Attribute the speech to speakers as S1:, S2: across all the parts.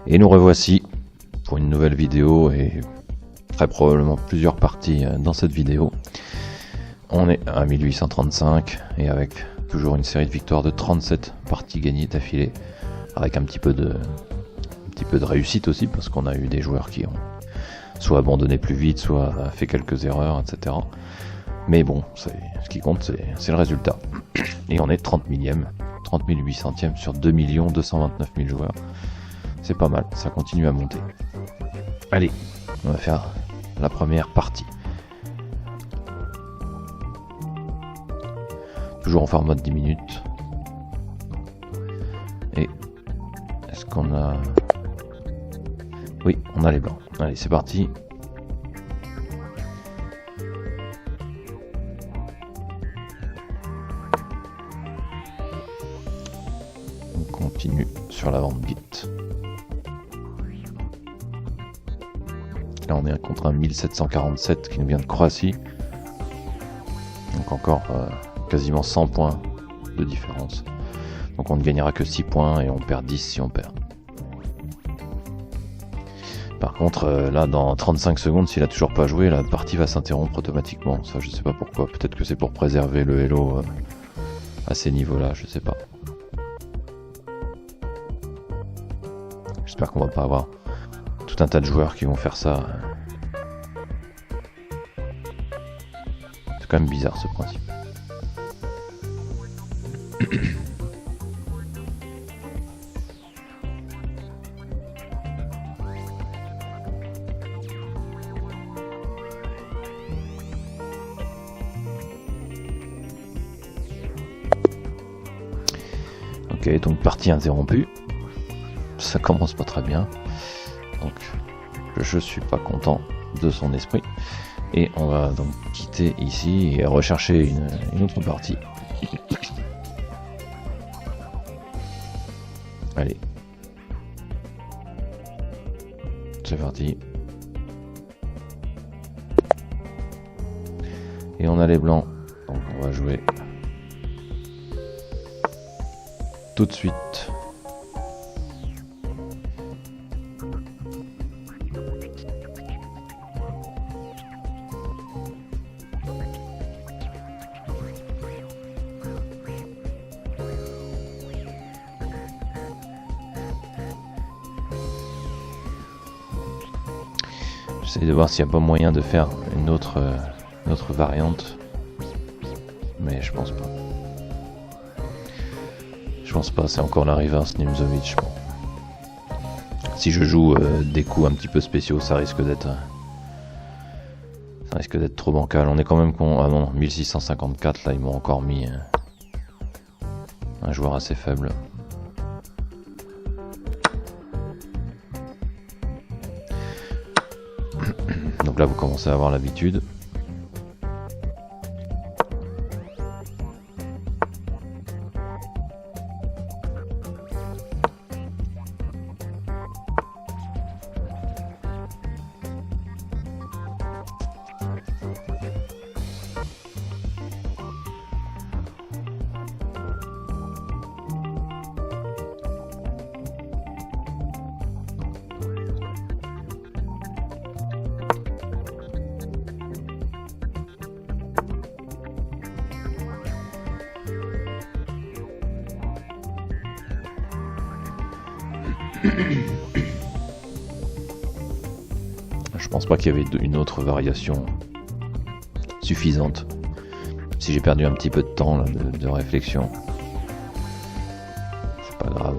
S1: Et nous revoici pour une nouvelle vidéo et très probablement plusieurs parties dans cette vidéo. On est à 1835 et avec toujours une série de victoires de 37 parties gagnées d'affilée, avec un petit peu de réussite aussi, parce qu'on a eu des joueurs qui ont soit abandonné plus vite, soit fait quelques erreurs, etc. Mais bon, ce qui compte, c'est le résultat. Et on est 30 millième, 30 800e sur 2 229 000 joueurs. C'est pas mal, ça continue à monter. Allez, on va faire la première partie. Toujours en format de 10 minutes. Et est-ce qu'on a... Oui, on a les blancs. Allez, c'est parti. On continue sur la vente bit. Là, on est contre un 1747 qui nous vient de Croatie. Donc encore quasiment 100 points de différence. Donc on ne gagnera que 6 points et on perd 10 si on perd. Par contre, là, dans 35 secondes, s'il a toujours pas joué, la partie va s'interrompre automatiquement. Ça, je sais pas pourquoi. Peut-être que c'est pour préserver le hello à ces niveaux-là, je sais pas. J'espère qu'on va pas avoir tout un tas de joueurs qui vont faire ça. C'est quand même bizarre ce principe. Ok, donc partie interrompue. Ça commence pas très bien. Donc je suis pas content de son esprit. Et on va donc quitter ici et rechercher une autre partie. Allez. C'est parti. Et on a les blancs. Donc on va jouer tout de suite. J'essaie de voir s'il n'y a pas moyen de faire une autre variante. Mais je pense pas. Je pense pas, c'est encore la reverse Nimzovic. Bon. Si je joue des coups un petit peu spéciaux, ça risque d'être trop bancal. On est quand même con. Ah non, 1654, là ils m'ont encore mis un joueur assez faible. Donc là vous commencez à avoir l'habitude. Je pense pas qu'il y avait une autre variation suffisante. Si j'ai perdu un petit peu de temps là, de réflexion, c'est pas grave.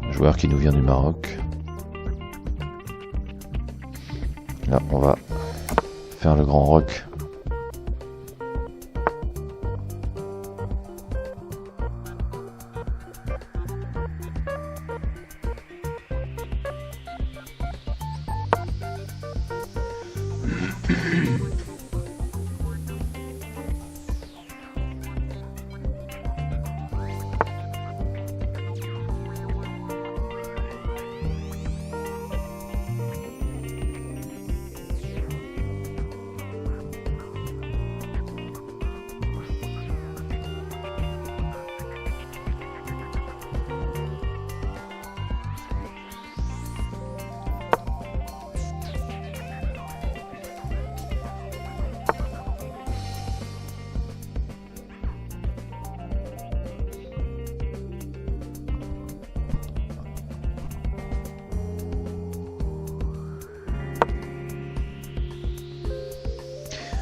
S1: Un joueur qui nous vient du Maroc. Là, on va faire le grand rock.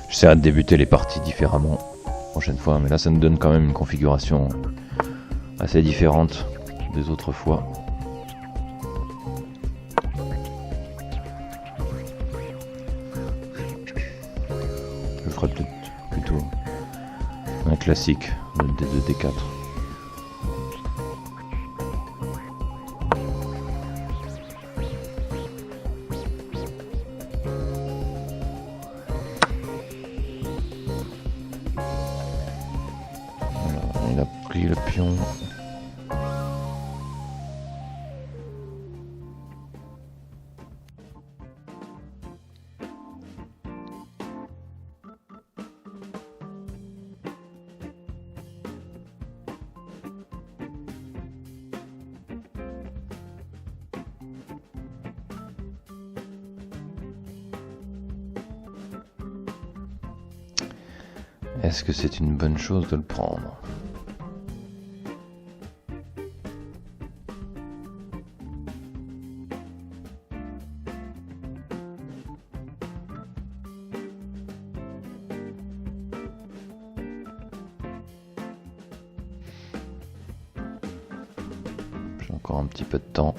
S1: J'essaierai de débuter les parties différemment la prochaine fois, mais là ça nous donne quand même une configuration assez différente des autres fois. Je ferai peut-être plutôt un classique, le D2, D4. Voilà, il a pris le pion. Est-ce que c'est une bonne chose de le prendre? J'ai encore un petit peu de temps.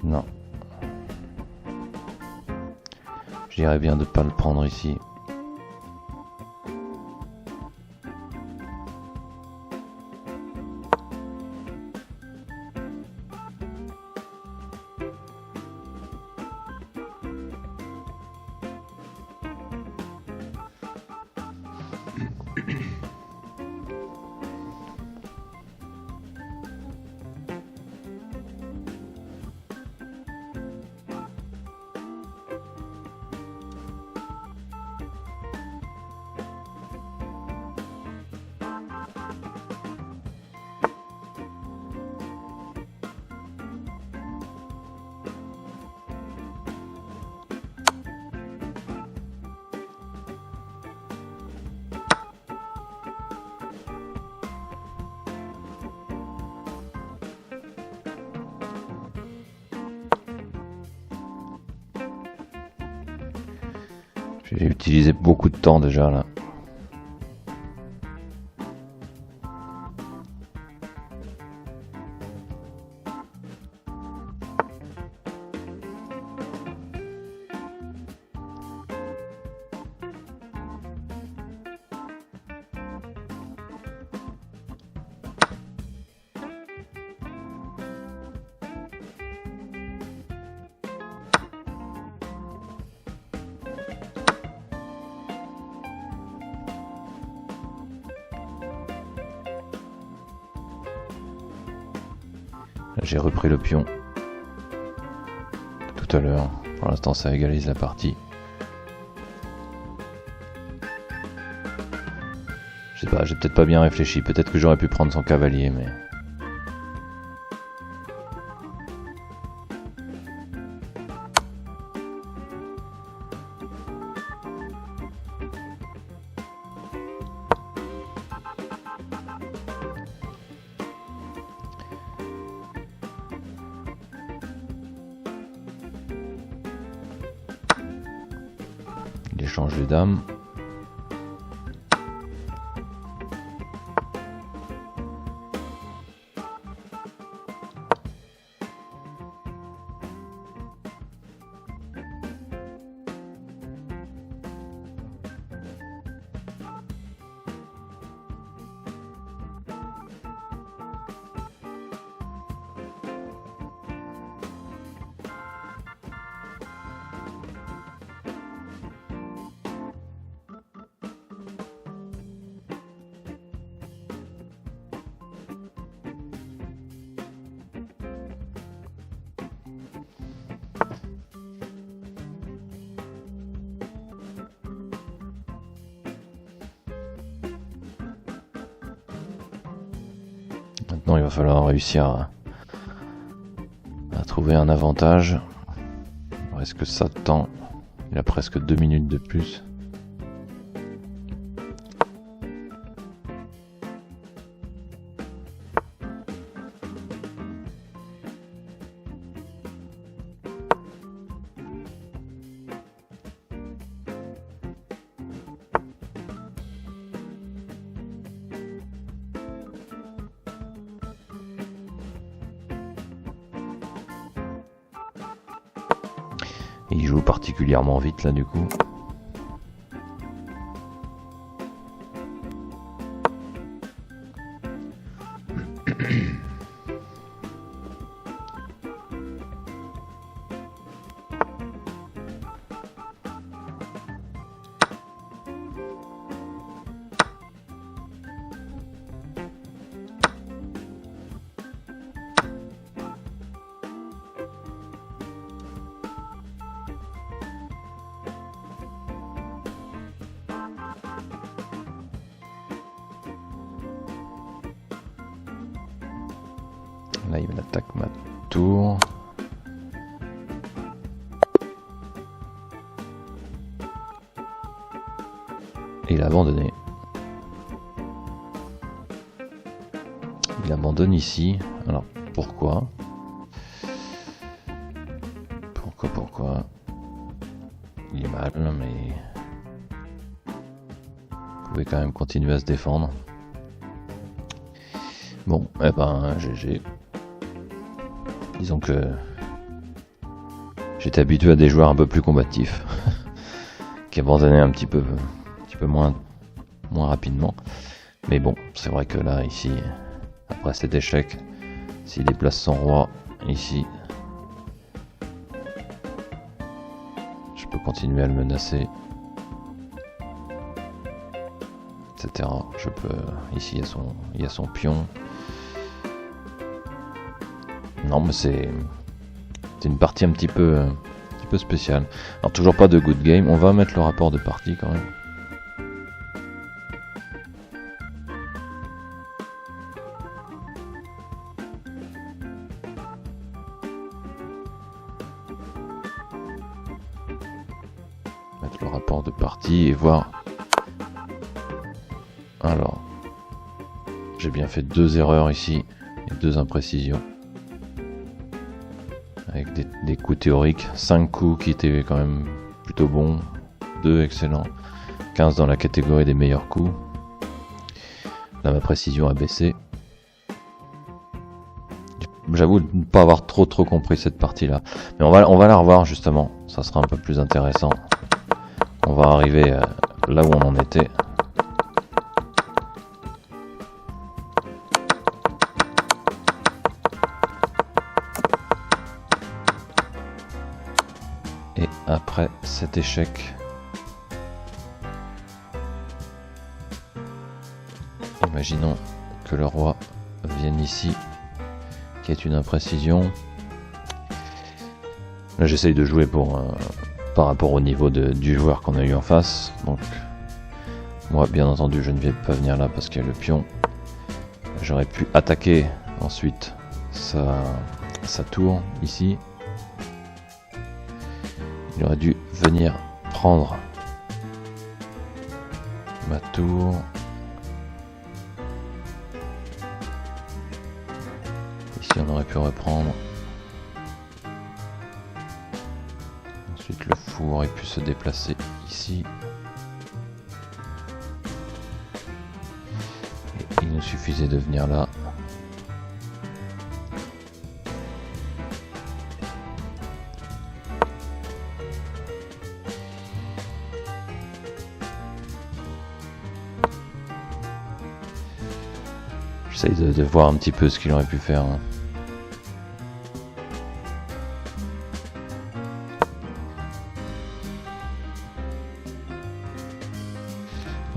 S1: Non. Je dirais bien de ne pas le prendre ici. J'ai utilisé beaucoup de temps déjà là. J'ai repris le pion tout à l'heure. Pour l'instant, ça égalise la partie. Je sais pas, j'ai peut-être pas bien réfléchi. Peut-être que j'aurais pu prendre son cavalier, mais... Il échange les dames. Maintenant, il va falloir réussir à trouver un avantage. Est-ce que ça tend? Il a presque 2 minutes de plus. Il joue particulièrement vite là du coup. Là il attaque ma tour. Et il a abandonné. Il abandonne ici. Alors pourquoi? Pourquoi? Il est mal, mais vous pouvez quand même continuer à se défendre. Bon, eh ben GG. Disons que j'étais habitué à des joueurs un peu plus combatifs qui abandonnaient un petit peu moins rapidement. Mais bon, c'est vrai que là, ici, après cet échec, s'il déplace son roi ici, je peux continuer à le menacer, etc. Je peux. Ici, il y a son pion. Non, mais c'est une partie un petit peu spéciale. Alors toujours pas de good game. On va mettre le rapport de partie quand même. Mettre le rapport de partie et voir. Alors, j'ai bien fait 2 erreurs ici et 2 imprécisions. Avec des coups théoriques, 5 coups qui étaient quand même plutôt bons, 2 excellents, 15 dans la catégorie des meilleurs coups. Là ma précision a baissé. J'avoue de ne pas avoir trop compris cette partie là. Mais on va la revoir justement, ça sera un peu plus intéressant. On va arriver là où on en était. Et après cet échec, imaginons que le roi vienne ici, qui est une imprécision. Là j'essaye de jouer par rapport au niveau du joueur qu'on a eu en face. Donc moi bien entendu je ne vais pas venir là parce qu'il y a le pion. J'aurais pu attaquer ensuite sa tour ici. Il aurait dû venir prendre ma tour. Ici on aurait pu reprendre. Ensuite le fou aurait pu se déplacer ici. Et il nous suffisait de venir là. J'essaye de voir un petit peu ce qu'il aurait pu faire.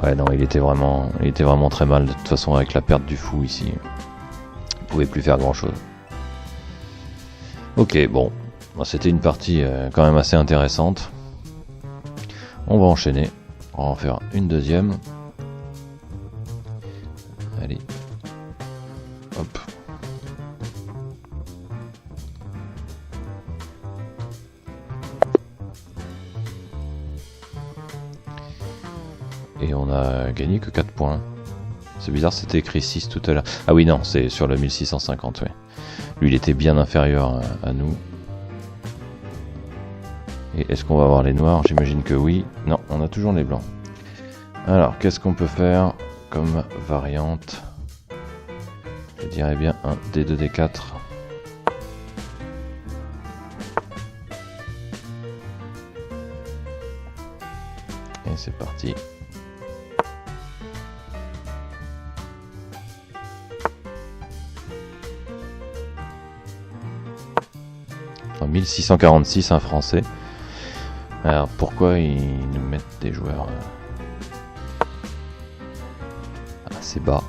S1: Ouais, non, il était vraiment très mal. De toute façon, avec la perte du fou ici, il pouvait plus faire grand chose. Ok, bon, c'était une partie quand même assez intéressante. On va enchaîner. On va en faire une deuxième. Allez. Hop. Et on a gagné que 4 points. C'est bizarre, c'était écrit 6 tout à l'heure. Ah oui, non, c'est sur le 1650, ouais. Lui, il était bien inférieur à nous. Et est-ce qu'on va avoir les noirs? J'imagine que oui. Non, on a toujours les blancs. Alors, qu'est-ce qu'on peut faire comme variante? Je dirais bien un D2, D4. Et c'est parti. En 1646, un Français. Alors pourquoi ils nous mettent des joueurs assez bas?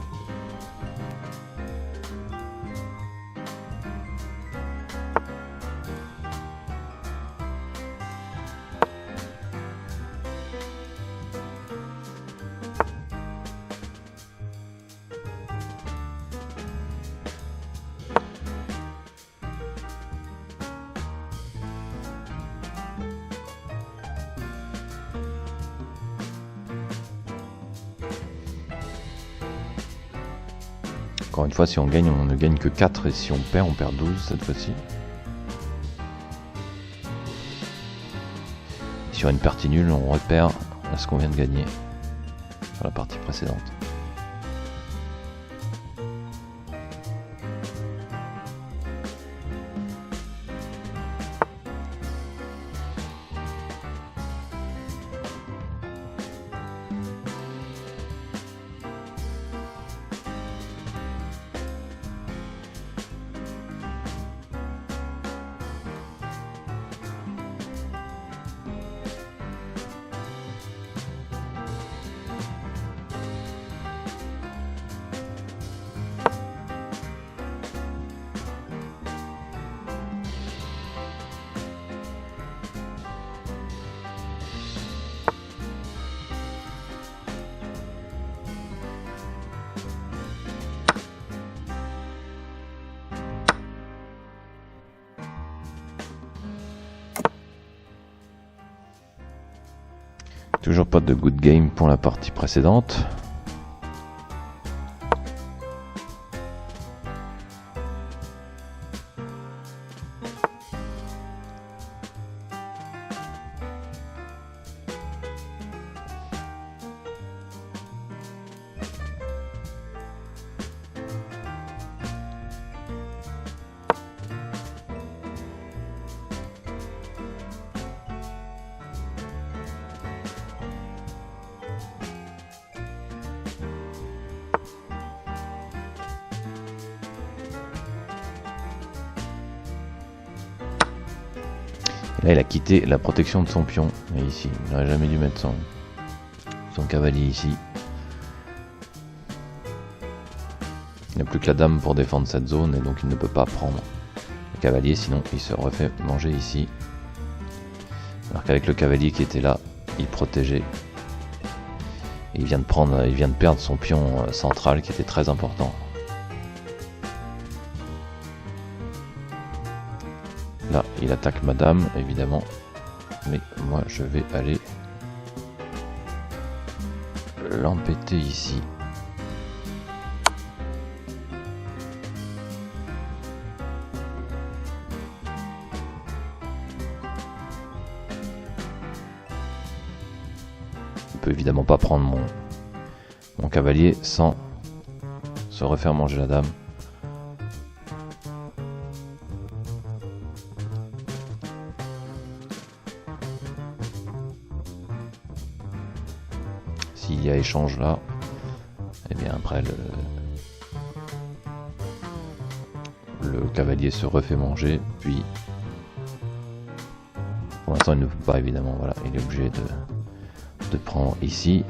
S1: Encore une fois, si on gagne, on ne gagne que 4, et si on perd 12 cette fois-ci. Sur une partie nulle, on repère ce qu'on vient de gagner sur la partie précédente. Toujours pas de good game pour la partie précédente. Et là, il a quitté la protection de son pion. Et ici, il n'aurait jamais dû mettre son cavalier ici. Il n'a plus que la dame pour défendre cette zone, et donc il ne peut pas prendre le cavalier, sinon il se refait manger ici. Alors qu'avec le cavalier qui était là, il protégeait. Et il vient de perdre son pion central qui était très important. Là, il attaque madame, évidemment. Mais moi, je vais aller l'embêter ici. Il peut évidemment pas prendre mon cavalier sans se refaire manger la dame. S'il y a échange là, et bien après le cavalier se refait manger, puis pour l'instant il ne peut pas évidemment, voilà, il est obligé de prendre ici.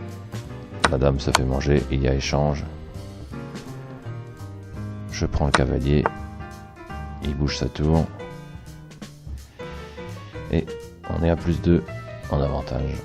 S1: La dame se fait manger, il y a échange. Je prends le cavalier, il bouge sa tour. Et on est à +2 en avantage.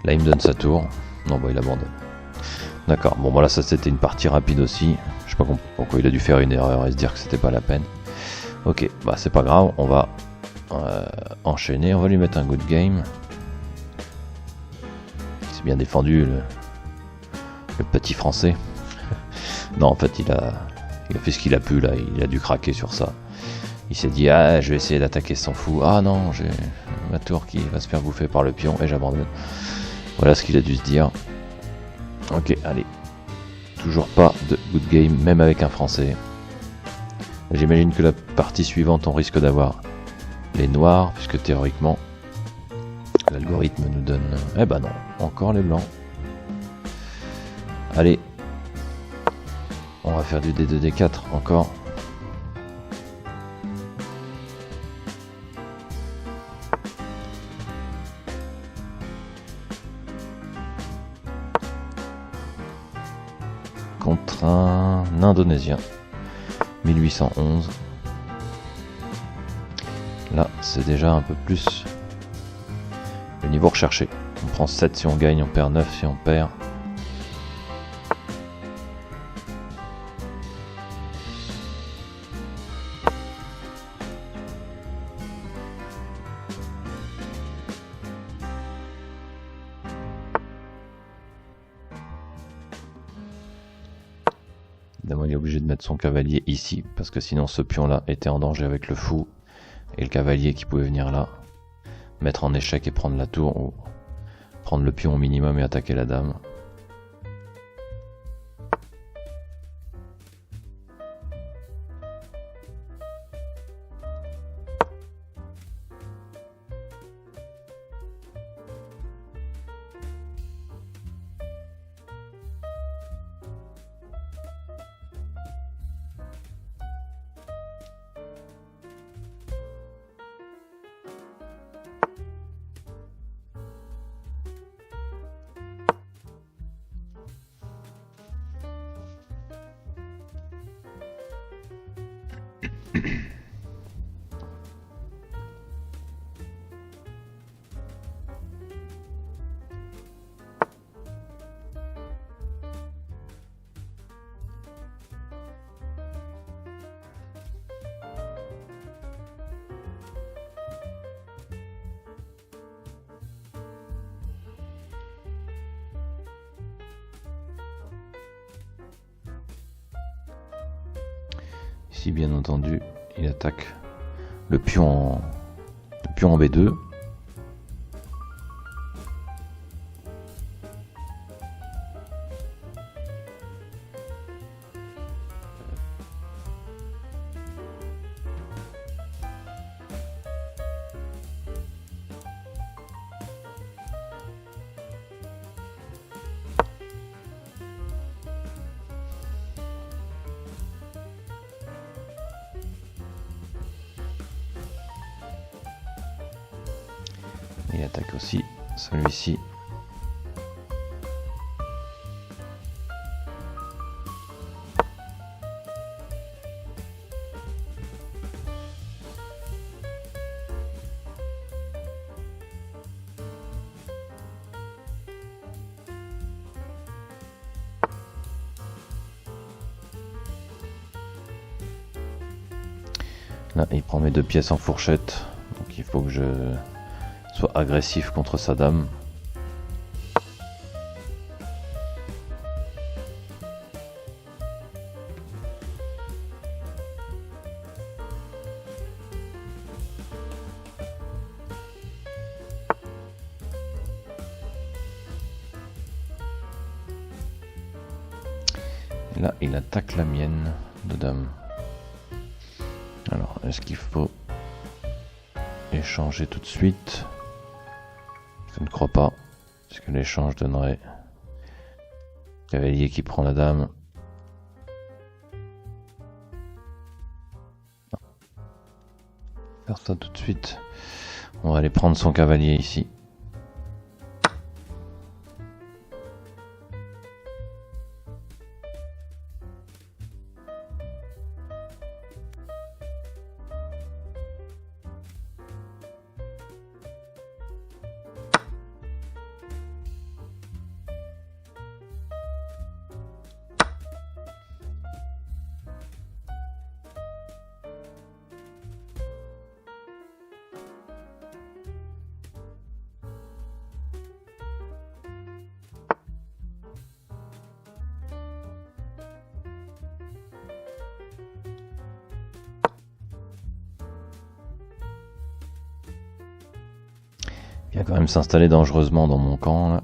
S1: Là il me donne sa tour. Non bah il abandonne. D'accord, bon voilà, ça c'était une partie rapide aussi. Je sais pas pourquoi il a dû faire une erreur et se dire que c'était pas la peine. Ok, bah c'est pas grave, on va enchaîner, on va lui mettre un good game. C'est bien défendu Le petit français. Non, en fait, il a fait ce qu'il a pu là. Il a dû craquer sur ça. Il s'est dit, ah, je vais essayer d'attaquer, s'en fout. Ah non, j'ai ma tour qui va se faire bouffer par le pion et j'abandonne. Voilà ce qu'il a dû se dire. Ok, allez. Toujours pas de good game, même avec un français. J'imagine que la partie suivante, on risque d'avoir les noirs, puisque théoriquement, l'algorithme nous donne... Eh ben non, encore les blancs. Allez. On va faire du D2, D4, encore. Contre un Indonésien. 1811. Là, c'est déjà un peu plus le niveau recherché. On prend 7 si on gagne, on perd 9 si on perd. Évidemment, il est obligé de mettre son cavalier ici, parce que sinon ce pion-là était en danger avec le fou. Et le cavalier qui pouvait venir là, mettre en échec et prendre la tour, ou prendre le pion au minimum et attaquer la dame. Ici, bien entendu, il attaque le pion en B2. Il attaque aussi celui-ci. Là, il prend mes 2 pièces en fourchette, donc il faut que je soit agressif contre sa dame. Et là, il attaque la mienne de dame. Alors, est-ce qu'il faut échanger tout de suite? Je ne crois pas, parce que l'échange donnerait cavalier qui prend la dame. Non. Faire ça tout de suite. On va aller prendre son cavalier ici. Il va quand même s'installer dangereusement dans mon camp là.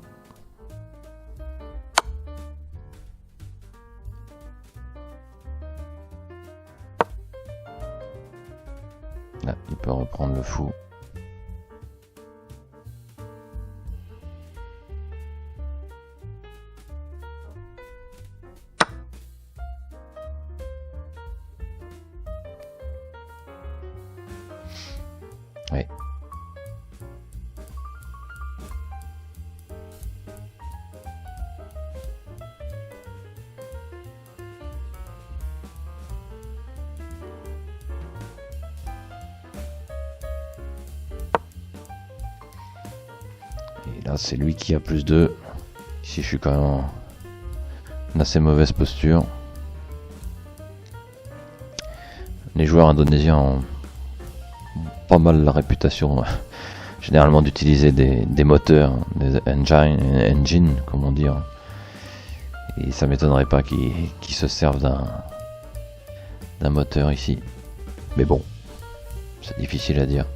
S1: Là, il peut reprendre le fou. Oui. Et là, c'est lui qui a plus 2. Ici, je suis quand même en assez mauvaise posture. Les joueurs indonésiens ont pas mal la réputation généralement d'utiliser des moteurs, des engines comme on dit. Et ça m'étonnerait pas qu'ils se servent d'un moteur ici. Mais bon, c'est difficile à dire.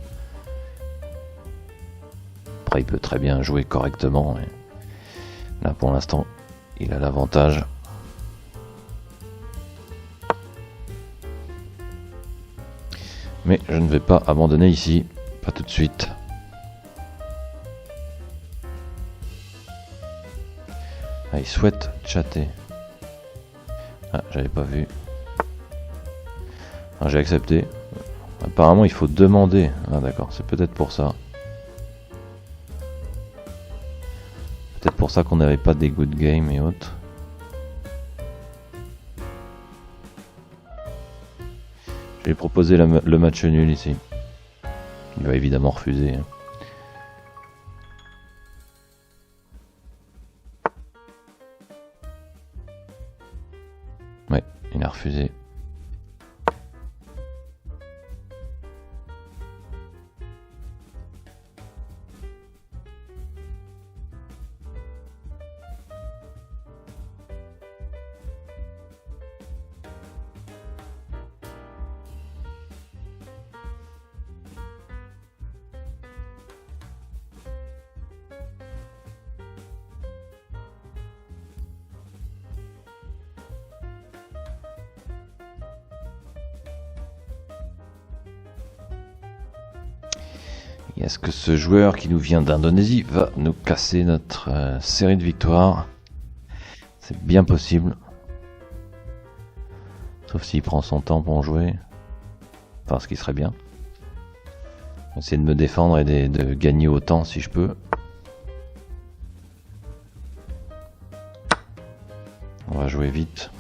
S1: Après, il peut très bien jouer correctement. Là, pour l'instant, il a l'avantage. Mais je ne vais pas abandonner ici, pas tout de suite. Ah, il souhaite chatter. Ah, j'avais pas vu. Ah, j'ai accepté. Apparemment, il faut demander. Ah, d'accord, c'est peut-être pour ça. Peut-être pour ça qu'on n'avait pas des good games et autres. Je vais proposer le match nul ici. Il va évidemment refuser. Ouais, il a refusé. Est-ce que ce joueur qui nous vient d'Indonésie va nous casser notre série de victoires? C'est bien possible. Sauf s'il prend son temps pour jouer. Enfin, ce qui serait bien. Essayer de me défendre et de gagner autant si je peux. On va jouer vite.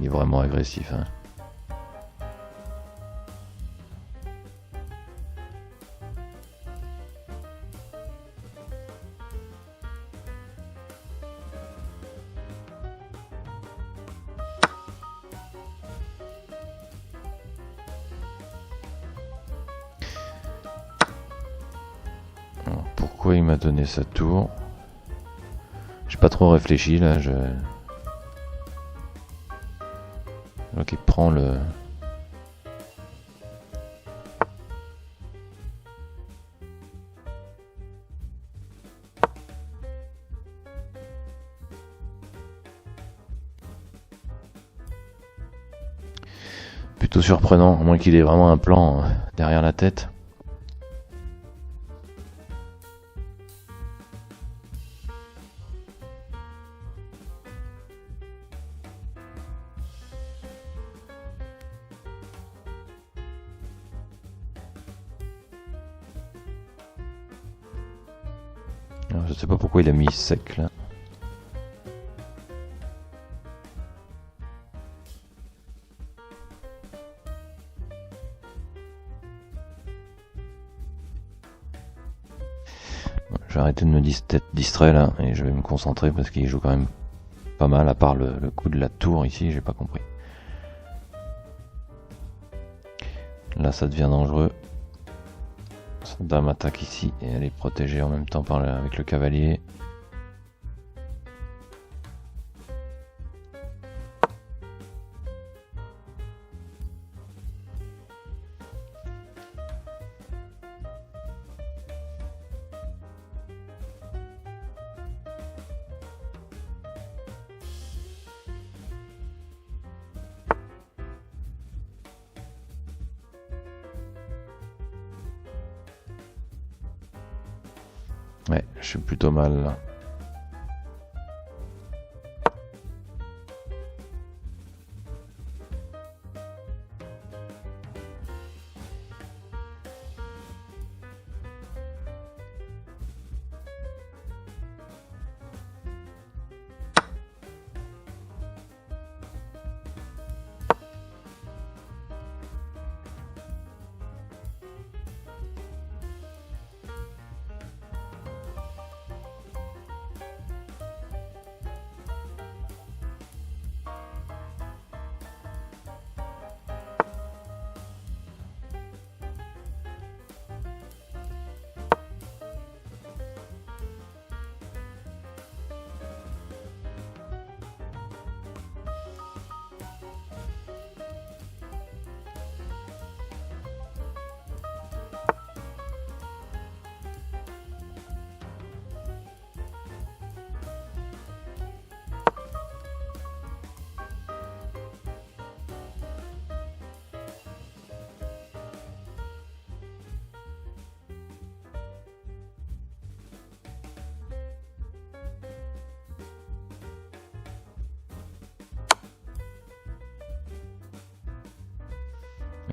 S1: Il est vraiment agressif, hein. Alors, pourquoi il m'a donné sa tour? J'ai pas trop réfléchi là, donc il prend le... Plutôt surprenant, à moins qu'il ait vraiment un plan derrière la tête. Alors, je sais pas pourquoi il a mis sec là. Je vais arrêter de me distraire là et je vais me concentrer parce qu'il joue quand même pas mal, à part le coup de la tour ici, j'ai pas compris. Là ça devient dangereux. Cette dame attaque ici et elle est protégée en même temps avec le cavalier. Ouais, je suis plutôt mal là.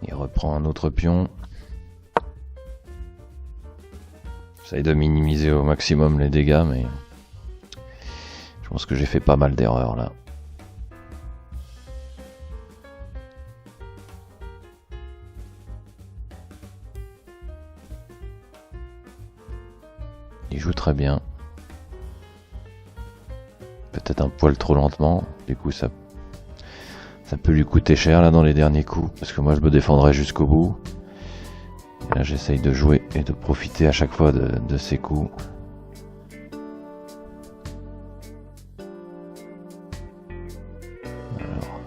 S1: Il reprend un autre pion. J'essaye de minimiser au maximum les dégâts, mais je pense que j'ai fait pas mal d'erreurs là. Il joue très bien. Peut-être un poil trop lentement, du coup ça peut lui coûter cher là dans les derniers coups, parce que moi je me défendrai jusqu'au bout. Et là j'essaye de jouer et de profiter à chaque fois de ses coups. Alors.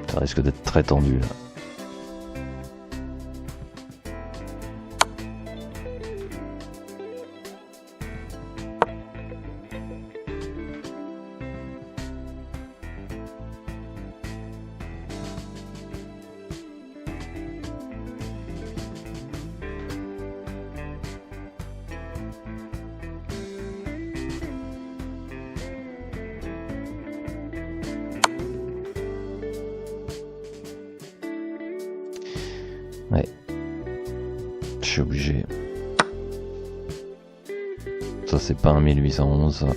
S1: Ça risque d'être très tendu là. Ouais, je suis obligé. Ça c'est pas un 1811 ça.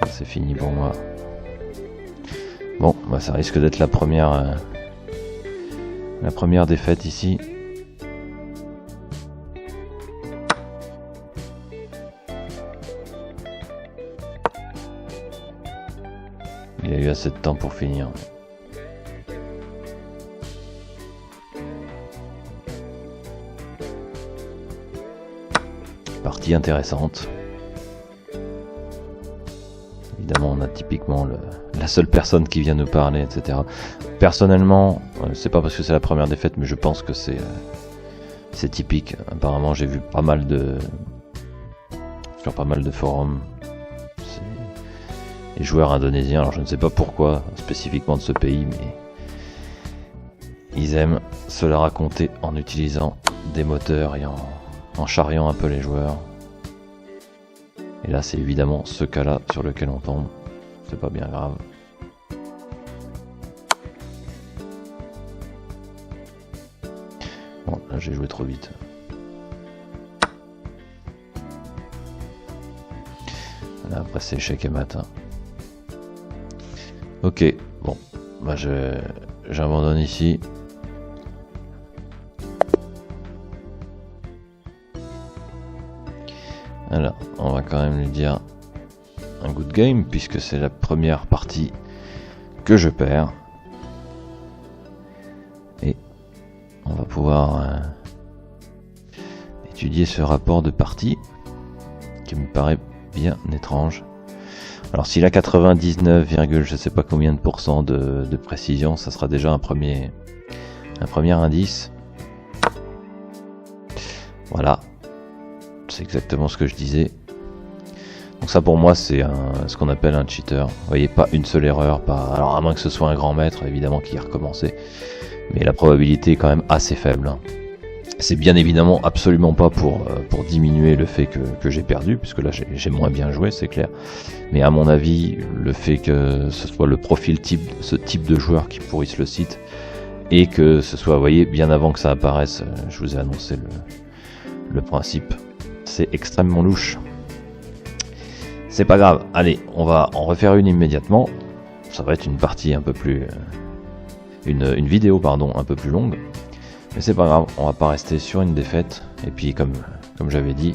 S1: C'est fini pour moi. Bon, bah ça risque d'être la première défaite ici. Il y a eu assez de temps pour finir. Partie intéressante. évidemment on a typiquement la seule personne qui vient nous parler, etc. Personnellement, c'est pas parce que c'est la première défaite, mais je pense que c'est typique. Apparemment j'ai vu sur pas mal de forums, les joueurs indonésiens, alors je ne sais pas pourquoi spécifiquement de ce pays, mais ils aiment se la raconter en utilisant des moteurs et en charriant un peu les joueurs. Et là c'est évidemment ce cas-là sur lequel on tombe, c'est pas bien grave. Bon, là j'ai joué trop vite. Là, après c'est échec et mat. Ok, bon, bah j'abandonne ici. Alors, on va quand même lui dire un good game, puisque c'est la première partie que je perds. Et on va pouvoir étudier ce rapport de partie, qui me paraît bien étrange. Alors s'il a 99, je sais pas combien de pourcents de précision, ça sera déjà un premier indice. Voilà. C'est exactement ce que je disais. Donc ça pour moi c'est ce qu'on appelle un cheater. Vous voyez, pas une seule erreur, alors à moins que ce soit un grand maître évidemment qui a recommencé, mais la probabilité est quand même assez faible. C'est bien évidemment absolument pas pour diminuer le fait que j'ai perdu, puisque là j'ai moins bien joué, c'est clair. Mais à mon avis, le fait que ce soit le profil ce type de joueur qui pourrisse le site, et que ce soit, vous voyez, bien avant que ça apparaisse, je vous ai annoncé le principe. C'est extrêmement louche. C'est pas grave, allez, on va en refaire une immédiatement. Ça va être une partie un peu plus... une vidéo, pardon, un peu plus longue. Mais c'est pas grave, on va pas rester sur une défaite. Et puis comme j'avais dit,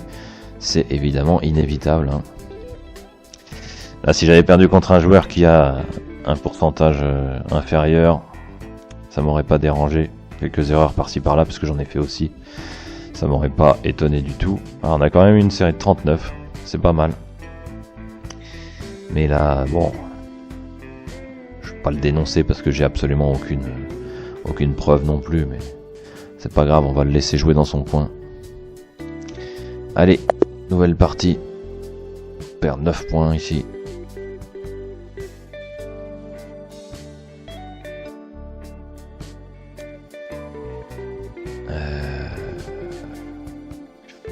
S1: c'est évidemment inévitable. Là, si j'avais perdu contre un joueur qui a un pourcentage inférieur, ça m'aurait pas dérangé. Quelques erreurs par-ci par-là, parce que j'en ai fait aussi. Ça m'aurait pas étonné du tout. Alors, on a quand même une série de 39, c'est pas mal. Mais là, bon, je vais pas le dénoncer parce que j'ai absolument aucune preuve non plus, mais c'est pas grave, on va le laisser jouer dans son coin. Allez, nouvelle partie. On perd 9 points ici.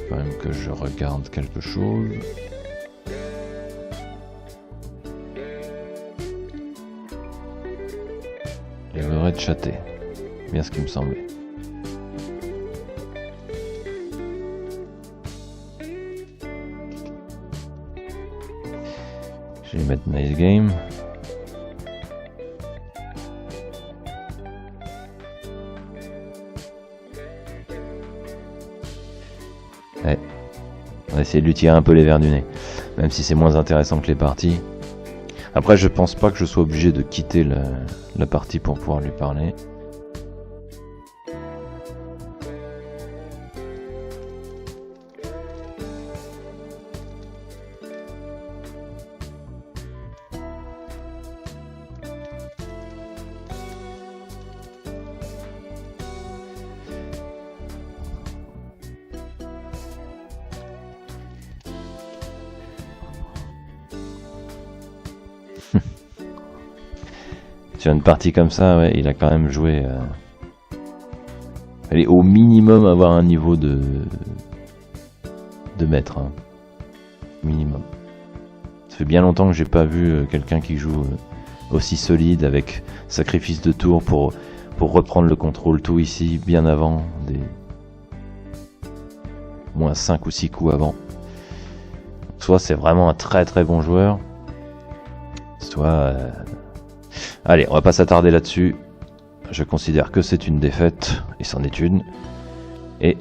S1: Quand même que je regarde quelque chose. Il voudrait chatter. Bien ce qui me semblait. Je vais mettre nice game. Ouais. On va essayer de lui tirer un peu les verres du nez. Même si c'est moins intéressant que les parties. Après, je pense pas que je sois obligé de quitter la partie pour pouvoir lui parler. Sur une partie comme ça, ouais, il a quand même joué. Allez, au minimum avoir un niveau de maître. Hein. Minimum. Ça fait bien longtemps que j'ai pas vu quelqu'un qui joue aussi solide avec sacrifice de tour pour reprendre le contrôle tout ici bien avant des moins 5 ou 6 coups avant. Soit c'est vraiment un très très bon joueur, soit allez, on va pas s'attarder là-dessus. Je considère que c'est une défaite, et c'en est une. Et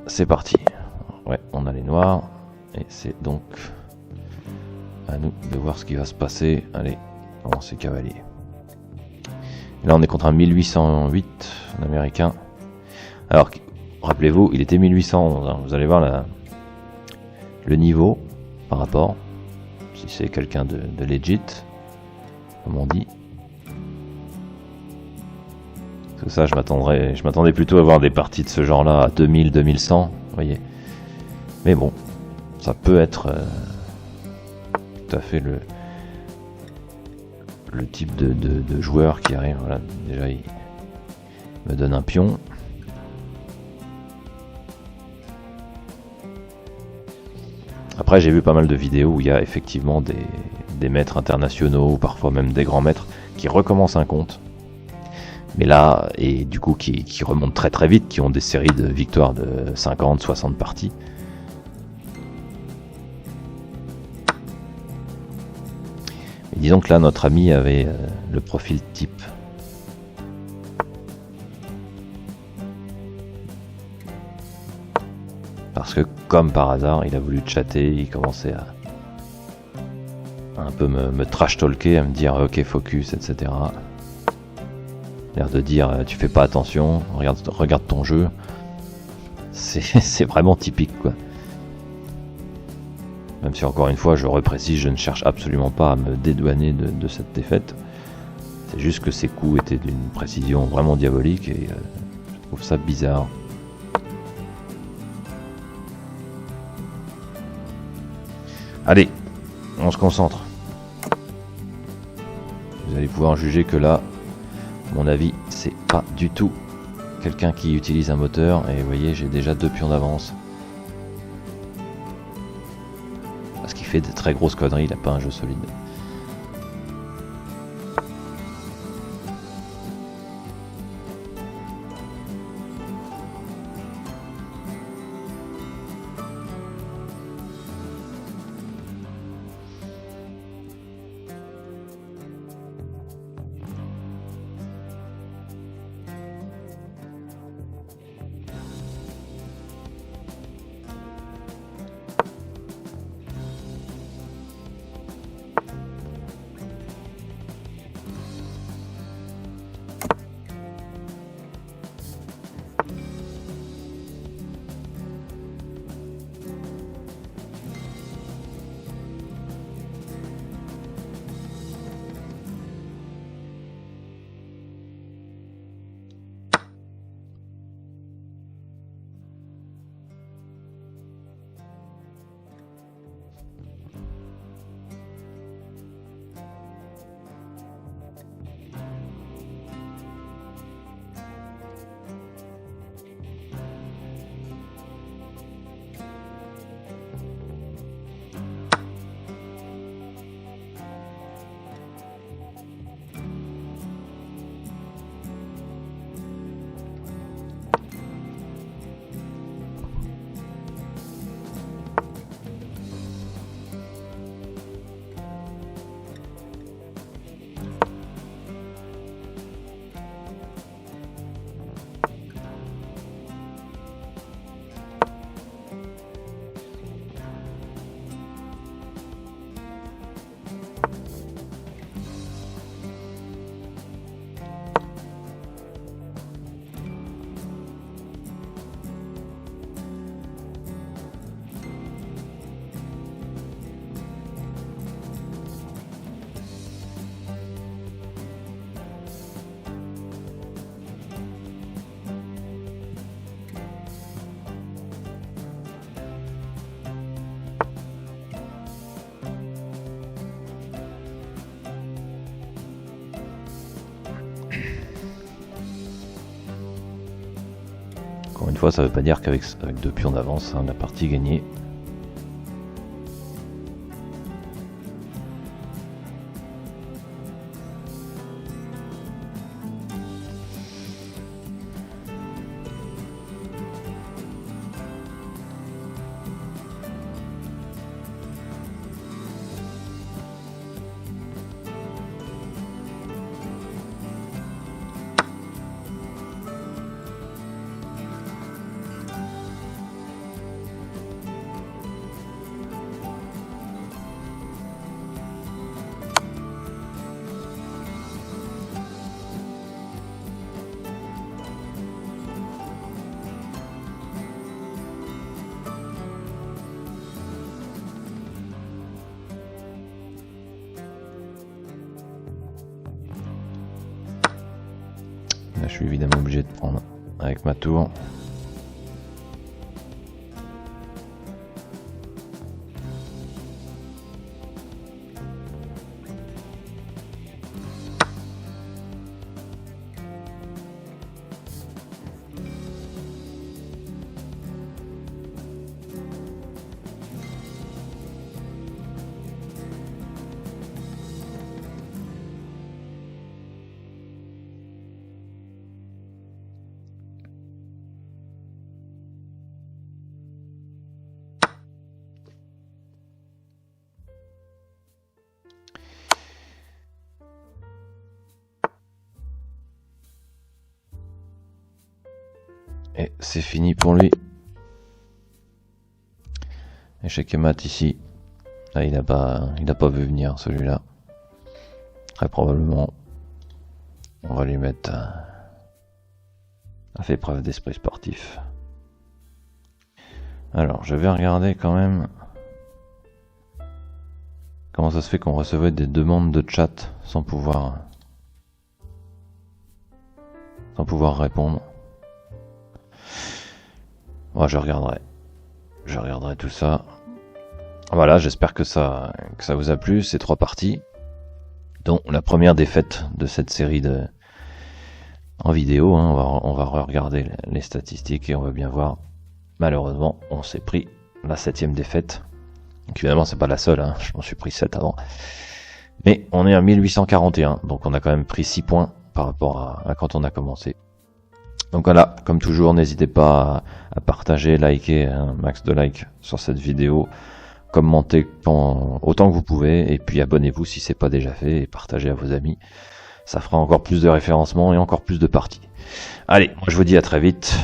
S1: c'est parti. Ouais, on a les noirs. Et c'est donc à nous de voir ce qui va se passer. Allez, on c'est cavalier. Là, on est contre un 1808, un américain. Alors, rappelez-vous, il était 1811. Hein. Vous allez voir le niveau par rapport. si c'est quelqu'un de legit, comme on dit. Tout ça, je m'attendais plutôt à voir des parties de ce genre-là à 2000, 2100, vous voyez. Mais bon, ça peut être tout à fait le type de joueur qui arrive. Voilà, déjà il me donne un pion. Après, j'ai vu pas mal de vidéos où il y a effectivement des maîtres internationaux, ou parfois même des grands maîtres, qui recommencent un compte. Mais là, et du coup qui remontent très très vite, qui ont des séries de victoires de 50, 60 parties. Et disons que là, notre ami avait le profil type. Parce que, comme par hasard, il a voulu chatter, il commençait à un peu me trash-talker, à me dire ok, focus, etc. L'air de dire tu fais pas attention, regarde ton jeu. C'est vraiment typique, quoi. Même si encore une fois je reprécise, je ne cherche absolument pas à me dédouaner de cette défaite. C'est juste que ces coups étaient d'une précision vraiment diabolique et je trouve ça bizarre. Allez, on se concentre. Vous allez pouvoir juger que là, à mon avis, c'est pas du tout quelqu'un qui utilise un moteur. Et vous voyez, j'ai déjà 2 pions d'avance. Parce qu'il fait de très grosses conneries, il n'a pas un jeu solide. Encore une fois, ça veut pas dire qu'avec 2 pions d'avance, la partie est gagnée. je suis évidemment obligé de prendre avec ma tour. Et c'est fini pour lui. Échec et mat ici. Là, il a pas vu venir celui-là. Très probablement. On va lui mettre a fait preuve d'esprit sportif. Alors, je vais regarder quand même comment ça se fait qu'on recevait des demandes de chat sans pouvoir répondre. Moi, je regarderai tout ça. Voilà, j'espère que ça vous a plu, ces 3 parties, dont la première défaite de cette série en vidéo. Hein. On va regarder les statistiques et on va bien voir. Malheureusement, on s'est pris la 7e défaite. Donc évidemment, c'est pas la seule, hein. Je m'en suis pris 7 avant. Mais on est à 1841, donc on a quand même pris 6 points par rapport à quand on a commencé. Donc voilà, comme toujours, n'hésitez pas à partager, liker, un max de likes sur cette vidéo, commentez autant que vous pouvez, et puis abonnez-vous si c'est pas déjà fait, et partagez à vos amis. Ça fera encore plus de référencement et encore plus de parties. Allez, moi je vous dis à très vite.